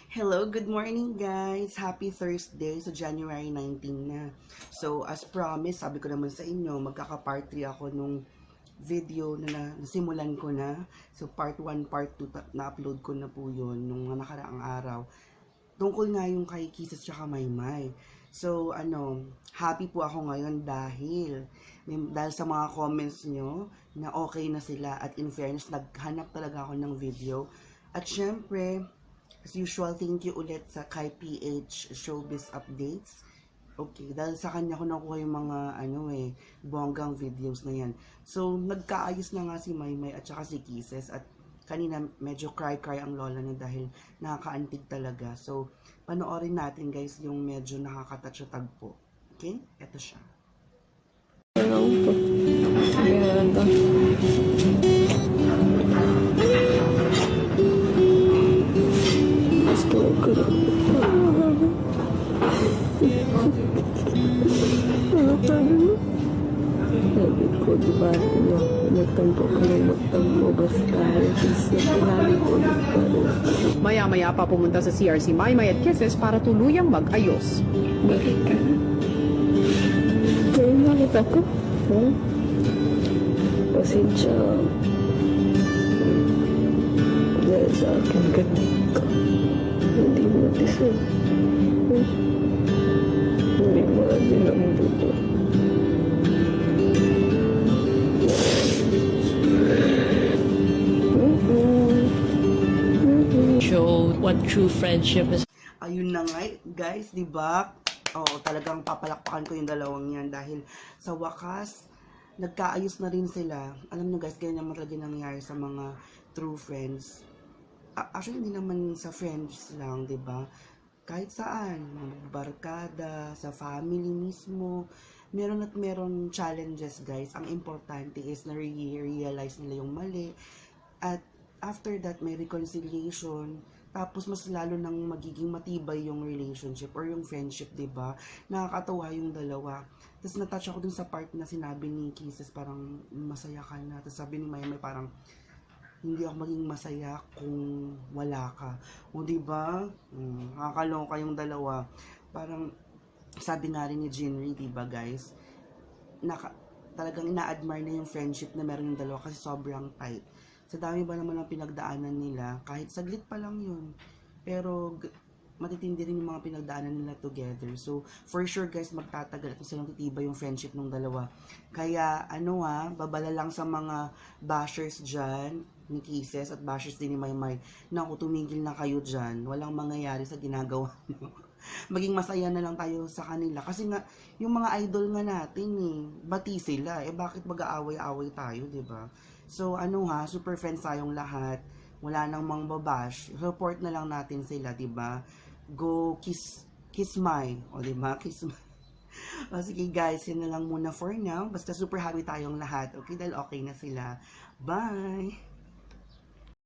Hello, good morning guys! Happy Thursday, so January 19 na. So as promised, sabi ko naman sa inyo, magkaka-part 3 ako nung video na nasimulan ko na. So part 1, part 2, na-upload ko na po yun nung nakaraang araw. Tungkol nga yung kay Kisses tsaka Maymay. So happy po ako ngayon dahil sa mga comments nyo na okay na sila at in fairness, naghanap talaga ako ng video. At syempre, as usual, thank you ulit sa kay PH Showbiz Updates. Okay, dahil sa kanya ko nakuha yung mga bonggang videos na yan. So, nagkaayos na nga si Maymay at saka si Kisses. At kanina medyo cry-cry ang lola niya dahil nakakaantig talaga. So, panoorin natin guys yung medyo nakakatouch na tagpo. Okay? Ito siya. Sabi ko, diba, nagtampo ka ng magtampo, basta kasi pinali ko ulit pa rin. Maya-maya pa pumunta sa CRC Maymay at Kisses para tuluyang mag-ayos. Bakit ka? Kaya nakit ako? Pasensya. Dahil sa akin gating ka. Hindi mo deserve. Hindi mo din ang buto. Show what true friendship is. Ayun na nga, guys, di ba? Oo, talagang papalakpakan ko yung dalawang yan dahil sa wakas, nagkaayos na rin sila. Alam nyo guys, ganyan naman talaga nangyayari sa mga true friends. Actually, hindi naman sa friends lang, di ba? Kahit saan, mga barkada, sa family mismo, meron at meron challenges guys. Ang importante is na-realize nila yung mali. At after that, may reconciliation. Tapos, mas lalo nang magiging matibay yung relationship or yung friendship, diba? Nakakatawa yung dalawa. Tapos, natouch ako dun sa part na sinabi ni Kisses, parang masaya ka na. Tapos, sabi ni Maymay, parang hindi ako maging masaya kung wala ka. O, diba? Nakakaloka yung dalawa. Parang, sabi nga rin ni Jinri, diba guys? Talagang ina-admire na yung friendship na meron yung dalawa kasi sobrang tight. Sa dami ba naman ang pinagdaanan nila, kahit saglit pa lang yun. Pero, matitindi rin yung mga pinagdaanan nila together. So, for sure guys, magtatagal at silang titibay yung friendship ng dalawa. Kaya, babala lang sa mga bashers dyan, ni Kisses at bashers din ni Maymay, naku, tumigil na kayo dyan. Walang mangyayari sa ginagawa nyo. Maging masaya na lang tayo sa kanila. Kasi nga, yung mga idol nga natin bati sila. Bakit mag-aaway-aaway tayo, diba? So, super friends tayong lahat. Wala nang mangbabash. Support na lang natin sila, diba? Go kiss my. O, diba? Kiss my. O, sige guys, yun na lang muna for now. Basta super happy tayong lahat. Okay? Dahil okay na sila. Bye!